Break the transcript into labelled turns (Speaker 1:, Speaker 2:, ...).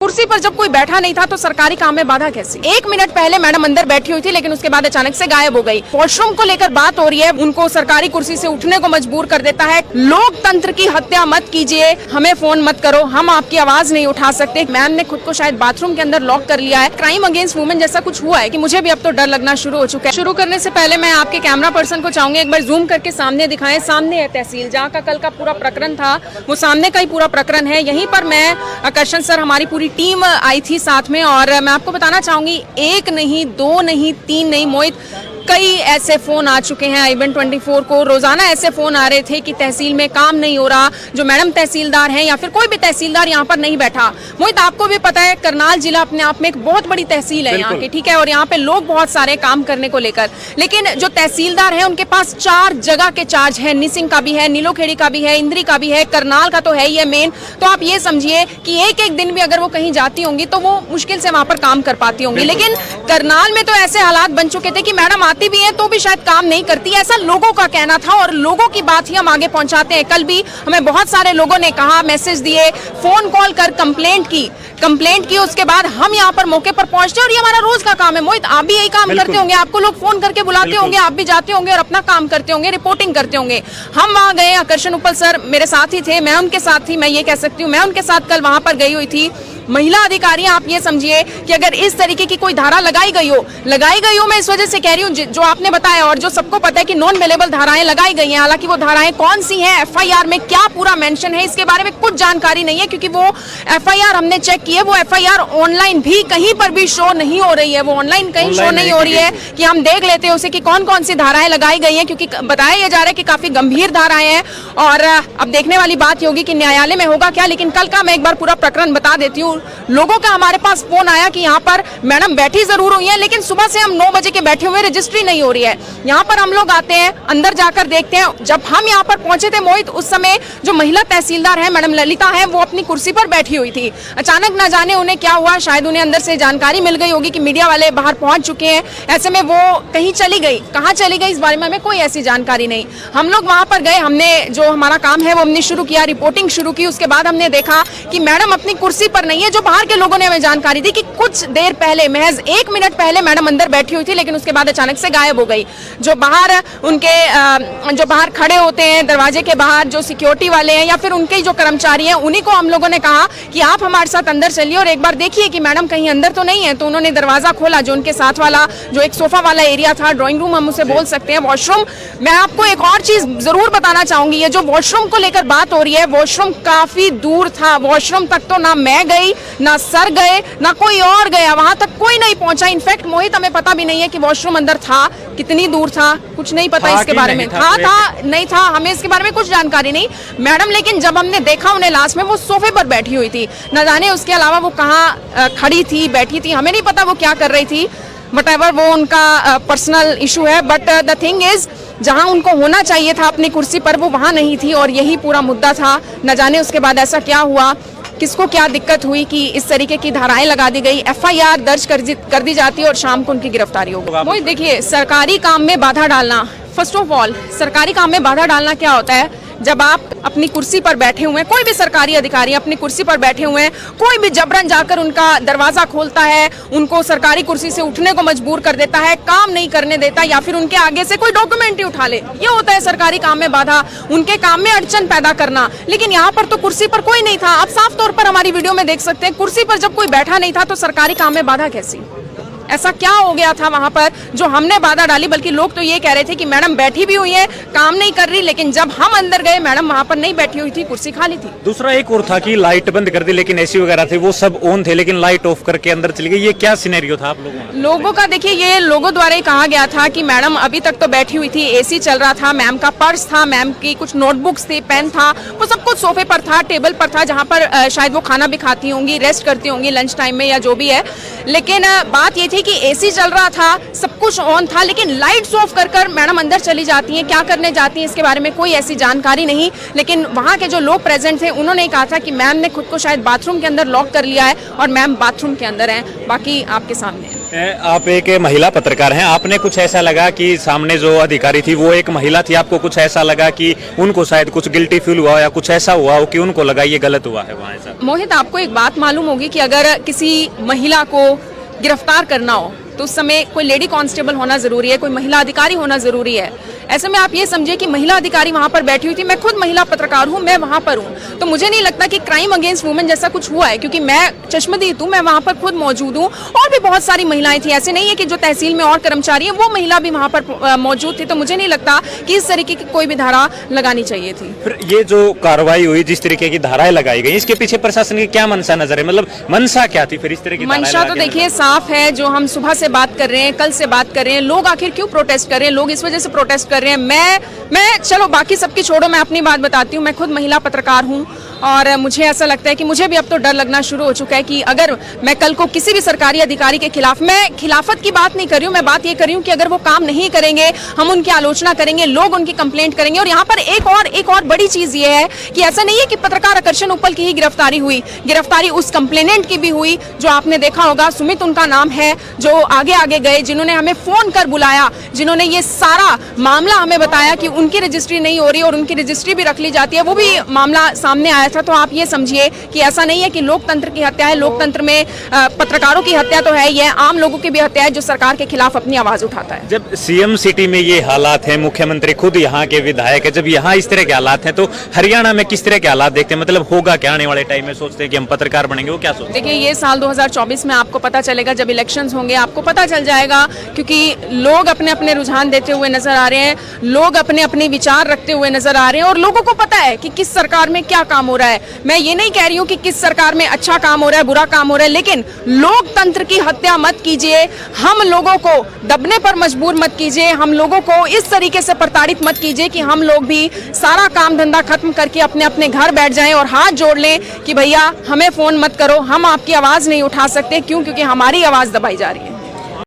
Speaker 1: कुर्सी पर जब कोई बैठा नहीं था तो सरकारी काम में बाधा कैसी? 1 मिनट पहले मैडम अंदर बैठी हुई थी लेकिन उसके बाद अचानक से गायब हो गई। वॉशरूम को लेकर बात हो रही है, उनको सरकारी कुर्सी से उठने को मजबूर कर देता है। लोकतंत्र की हत्या मत कीजिए, हमें फोन मत करो, हम आपकी आवाज नहीं उठा सकते। मैम ने खुद को शायद बाथरूम के अंदर लॉक कर लिया है। क्राइम अगेंस्ट वुमेन जैसा कुछ हुआ है कि मुझे भी अब तो डर लगना शुरू हो चुका है। शुरू करने से पहले मैं आपके कैमरा पर्सन को चाहूंगी एक बार जूम करके सामने दिखाएं। सामने है तहसील, जहाँ का कल का पूरा प्रकरण था, वो सामने का ही पूरा प्रकरण है। यहीं पर मैं, आकर्षण सर, हमारी पूरी टीम आई थी साथ में। और मैं आपको बताना चाहूंगी, 1 नहीं, 2 नहीं, 3 नहीं मोहित, कई ऐसे फोन आ चुके हैं I-24 को। रोजाना ऐसे फोन आ रहे थे कि तहसील में काम नहीं हो रहा, जो मैडम तहसीलदार हैं या फिर कोई भी तहसीलदार यहाँ पर नहीं बैठा। मोहित, आपको भी पता है करनाल जिला अपने आप में एक बहुत बड़ी तहसील है यहाँ की, ठीक है, और यहाँ पे लोग बहुत सारे काम करने को लेकर, लेकिन जो तहसीलदार है उनके पास 4 जगह के चार्ज है। निसिंग का भी है, नीलोखेड़ी का भी है, इंद्री का भी है, करनाल का तो है ही है मेन। तो आप ये समझिए कि एक दिन भी अगर वो कहीं जाती होंगी तो वो मुश्किल से वहां पर काम कर पाती होंगी। लेकिन करनाल में तो ऐसे हालात बन चुके थे कि मैडम आती भी है तो भी शायद काम नहीं करती, ऐसा लोगों का कहना था और लोगों की बात ही हम आगे पहुंचाते हैं। कल भी हमें बहुत सारे लोगों ने कहा, मैसेज दिए, फोन कॉल कर कंप्लेंट की, उसके बाद हम यहाँ पर मौके पर पहुंचते और ये हमारा रोज का काम है। मोहित, आप भी यही काम करते होंगे, आपको लोग फोन करके बुलाते होंगे, आप भी जाते होंगे और अपना काम करते होंगे, रिपोर्टिंग करते होंगे। हम वहाँ गए, आकर्षण उपल सर मेरे साथ ही थे, मैं उनके साथ थी, मैं ये कह सकती हूँ मैं उनके साथ कल वहां पर गई हुई थी। महिला अधिकारी, आप ये समझिए कि अगर इस तरीके की कोई धारा लगाई गई हो, मैं इस वजह से कह रही हूँ जो आपने बताया और जो सबको पता है कि नॉन अवेलेबल धाराएं लगाई गई हैं। हालांकि वो धाराएं कौन सी हैं, FIR में क्या पूरा मेंशन है, इसके बारे में कुछ जानकारी नहीं है, क्योंकि वो FIR हमने चेक की है, वो FIR ऑनलाइन भी कहीं पर भी शो नहीं हो रही है। वो ऑनलाइन कहीं शो नहीं हो रही है कि हम देख लेते हैं उसे कि कौन कौन सी धाराएं लगाई गई हैं, क्योंकि बताया यह जा रहा है कि काफी गंभीर धाराएं हैं। और अब देखने वाली बात होगी कि न्यायालय में होगा क्या। लेकिन कल का मैं एक बार पूरा प्रकरण बता देती हूँ। लोगों का हमारे पास फोन आया कि यहाँ पर मैडम बैठी जरूर हुई है, लेकिन सुबह से हम 9 बजे के बैठे हुए, रजिस्ट्री नहीं हो रही है। यहाँ पर हम लोग आते हैं, अंदर जाकर देखते हैं। जब हम यहाँ पर पहुंचे थे मोहित, उस समय जो महिला तहसीलदार है मैडम ललिता है, वो अपनी कुर्सी पर बैठी हुई थी। अचानक ना जाने उन्हें क्या हुआ, शायद उन्हें अंदर से जानकारी मिल गई होगी कि मीडिया वाले बाहर पहुंच चुके हैं। ऐसे में वो कहीं चली गई, कहाँ चली गई इस बारे में हमें कोई ऐसी जानकारी नहीं। हम लोग वहां पर गए, हमने जो हमारा काम है वो हमने शुरू किया, रिपोर्टिंग शुरू की। उसके बाद हमने देखा कि मैडम अपनी कुर्सी पर नहीं है। जो बाहर के लोगों ने हमें जानकारी दी कि कुछ देर पहले, महज 1 मिनट पहले मैडम अंदर बैठी हुई थी, लेकिन उसके बाद अचानक से गायब हो गई। जो बाहर उनके जो बाहर खड़े होते हैं दरवाजे के बाहर, जो सिक्योरिटी वाले हैं या फिर उनके जो कर्मचारी हैं, उन्हीं को हम लोगों ने कहा कि आप हमारे साथ अंदर चलिए और एक बार देखिए कि मैडम कहीं अंदर तो नहीं है। तो उन्होंने दरवाजा खोला, जो उनके साथ वाला जो एक सोफा वाला एरिया था, ड्राइंग रूम हम उसे बोल सकते हैं, वॉशरूम। मैं आपको एक और चीज जरूर बताना चाहूंगी, ये जो वॉशरूम को लेकर बात हो रही है, वॉशरूम काफी दूर था। वॉशरूम तक तो ना मैं गई, ना सर गए, ना कोई और गया, वहां तक कोई नहीं पहुंचा। इनफैक्ट मोहित, हमें पता भी नहीं है कि वॉशरूम अंदर था, कितनी दूर था, कुछ नहीं पता इसके बारे में। था नहीं था, हमें इसके बारे में कुछ जानकारी नहीं मैडम। लेकिन जब हमने देखा उन्हें लास्ट में, वो सोफे पर बैठी हुई थी। न जाने उसके अलावा वो कहाँ खड़ी थी, बैठी थी, हमें नहीं पता वो क्या कर रही थी। व्हाटएवर, वो उनका पर्सनल इशू है। बट द थिंग इज, जहां उनको होना चाहिए था अपनी कुर्सी पर, वो वहां नहीं थी और यही पूरा मुद्दा था। न जाने उसके बाद ऐसा क्या हुआ, किसको क्या दिक्कत हुई कि इस तरीके की धाराएं लगा दी गई, FIR दर्ज कर दी जाती है और शाम को उनकी गिरफ्तारी हो गई। मोहित, देखिए, सरकारी काम में बाधा डालना, फर्स्ट ऑफ ऑल सरकारी काम में बाधा डालना क्या होता है? जब आप अपनी कुर्सी पर बैठे हुए हैं, कोई भी सरकारी अधिकारी अपनी कुर्सी पर बैठे हुए हैं, कोई भी जबरन जाकर उनका दरवाजा खोलता है, उनको सरकारी कुर्सी से उठने को मजबूर कर देता है, काम नहीं करने देता, या फिर उनके आगे से कोई डॉक्यूमेंट ही उठा ले, ये होता है सरकारी काम में बाधा, उनके काम में अड़चन पैदा करना। लेकिन यहाँ पर तो कुर्सी पर कोई नहीं था। आप साफ तौर पर हमारी वीडियो में देख सकते हैं, कुर्सी पर जब कोई बैठा नहीं था तो सरकारी काम में बाधा कैसी? ऐसा क्या हो गया था वहां पर जो हमने बाधा डाली? बल्कि लोग तो ये कह रहे थे कि मैडम बैठी भी हुई है, काम नहीं कर रही, लेकिन जब हम अंदर गए मैडम वहां पर नहीं बैठी हुई थी, कुर्सी खाली थी।
Speaker 2: दूसरा एक और था कि लाइट बंद कर दी, लेकिन AC वगैरह थे वो सब ऑन थे, लेकिन लाइट ऑफ करके अंदर चली गई। ये क्या सिनेरियो था आप लोगों
Speaker 1: का? देखिए, ये लोगों द्वारा ही कहा गया था कि मैडम अभी तक तो बैठी हुई थी, AC चल रहा था, मैम का पर्स था, मैम की कुछ नोटबुक्स थी, पेन था, वो सब कुछ सोफे पर था, टेबल पर था, जहाँ पर शायद वो खाना भी खाती होंगी, रेस्ट करती होंगी लंच टाइम में या जो भी है। लेकिन बात ये थी कि AC चल था, सब कुछ ऑन था, लेकिन लाइट्स ऑफ कर मैडम अंदर चली जाती हैं। क्या करने जाती हैं इसके बारे में कोई ऐसी जानकारी नहीं। लेकिन वहां के जो लोग प्रेजेंट थे उन्होंने कहा था कि मैम ने खुद को शायद बाथरूम के अंदर लॉक कर लिया है और मैम बाथरूम के अंदर हैं। बाकी आपके सामने है।
Speaker 2: आप एक महिला पत्रकार हैं, आपने कुछ ऐसा लगा कि सामने जो अधिकारी थी वो एक महिला थी, आपको कुछ ऐसा लगा कि उनको शायद कुछ गिल्टी फील हुआ या कुछ ऐसा हुआ हो कि उनको लगा ये गलत हुआ है वहाँ ऐसा?
Speaker 1: मोहित, आपको एक बात मालूम होगी कि अगर किसी महिला को गिरफ्तार करना हो तो उस समय कोई लेडी कांस्टेबल होना जरूरी है, कोई महिला अधिकारी होना जरूरी है। ऐसे में आप ये समझिए कि महिला अधिकारी वहां पर बैठी हुई थी, मैं खुद महिला पत्रकार हूं, मैं वहां पर हूं, तो मुझे नहीं लगता कि क्राइम अगेंस्ट वुमेन जैसा कुछ हुआ है, क्योंकि मैं चश्मदीद हूं, मैं वहां पर खुद मौजूद हूं और भी बहुत सारी महिलाएं थी। ऐसे नहीं है कि जो तहसील में और कर्मचारी है वो महिला भी वहां पर मौजूद थी, तो मुझे नहीं लगता कि इस तरीके की कोई भी धारा लगानी चाहिए थी।
Speaker 2: फिर ये जो कार्रवाई हुई, जिस तरीके की धाराएं लगाई गई, इसके पीछे प्रशासन की क्या मंशा नजर है? मतलब मंशा क्या थी फिर इस तरह की?
Speaker 1: मंशा तो देखिए साफ है, जो हम सुबह से बात कर रहे हैं, कल से बात कर रहे हैं, लोग आखिर क्यों प्रोटेस्ट कर रहे हैं? लोग इस वजह से प्रोटेस्ट कर रहे हैं। मैं चलो बाकी सबकी छोड़ो, मैं अपनी बात बताती हूँ। मैं खुद महिला पत्रकार हूँ और मुझे ऐसा लगता है कि मुझे भी अब तो डर लगना शुरू हो चुका है कि अगर मैं कल को किसी भी सरकारी अधिकारी के खिलाफ, मैं खिलाफत की बात नहीं कर रही हूँ, मैं बात ये कर रही हूँ कि अगर वो काम नहीं करेंगे, हम उनकी आलोचना करेंगे, लोग उनकी कंप्लेंट करेंगे। और यहाँ पर एक और बड़ी चीज ये है कि ऐसा नहीं है कि पत्रकार आकर्षण उपल की ही गिरफ्तारी हुई, गिरफ्तारी उस कंप्लेनेंट की भी हुई, जो आपने देखा होगा, सुमित उनका नाम है, जो आगे आगे गए, जिन्होंने हमें फोन कर बुलाया, जिन्होंने ये सारा मामला हमें बताया कि उनकी रजिस्ट्री नहीं हो रही और उनकी रजिस्ट्री भी रख ली जाती है, वो भी मामला सामने आया था। तो आप ये समझिए कि ऐसा नहीं है कि लोकतंत्र की हत्या है, लोकतंत्र में पत्रकारों की हत्या तो है, ये आम लोगों की भी हत्या है जो सरकार के खिलाफ अपनी आवाज उठाता है।
Speaker 2: जब सीएम सिटी में ये हालात हैं, मुख्यमंत्री खुद यहाँ के विधायक है, जब यहाँ इस तरह के हालात हैं, तो हरियाणा में किस तरह के हालात देखते हैं? मतलब होगा क्या आने वाले टाइम में? सोचते हैं कि हम पत्रकार बनेंगे, वो क्या सोचते हैं?
Speaker 1: देखिए, ये साल 2024 में आपको पता चलेगा, जब इलेक्शंस होंगे आपको पता चल जाएगा, क्योंकि लोग अपने अपने रुझान देते हुए नजर आ रहे हैं, लोग अपने अपने विचार रखते हुए नजर आ रहे हैं और लोगों को पता है कि किस सरकार में क्या काम हो रहा है। मैं ये नहीं कह रही हूँ कि किस सरकार में अच्छा काम हो रहा है, बुरा काम हो रहा है, लेकिन लोकतंत्र की हत्या मत कीजिए, हम लोगों को दबने पर मजबूर मत कीजिए, हम लोगों को इस तरीके से प्रताड़ित मत कीजिए कि हम लोग भी सारा काम धंधा खत्म करके अपने अपने घर बैठ जाएं और हाथ जोड़ लें कि भैया हमें फोन मत करो, हम आपकी आवाज नहीं उठा सकते। क्यों? क्योंकि हमारी आवाज दबाई जा रही है।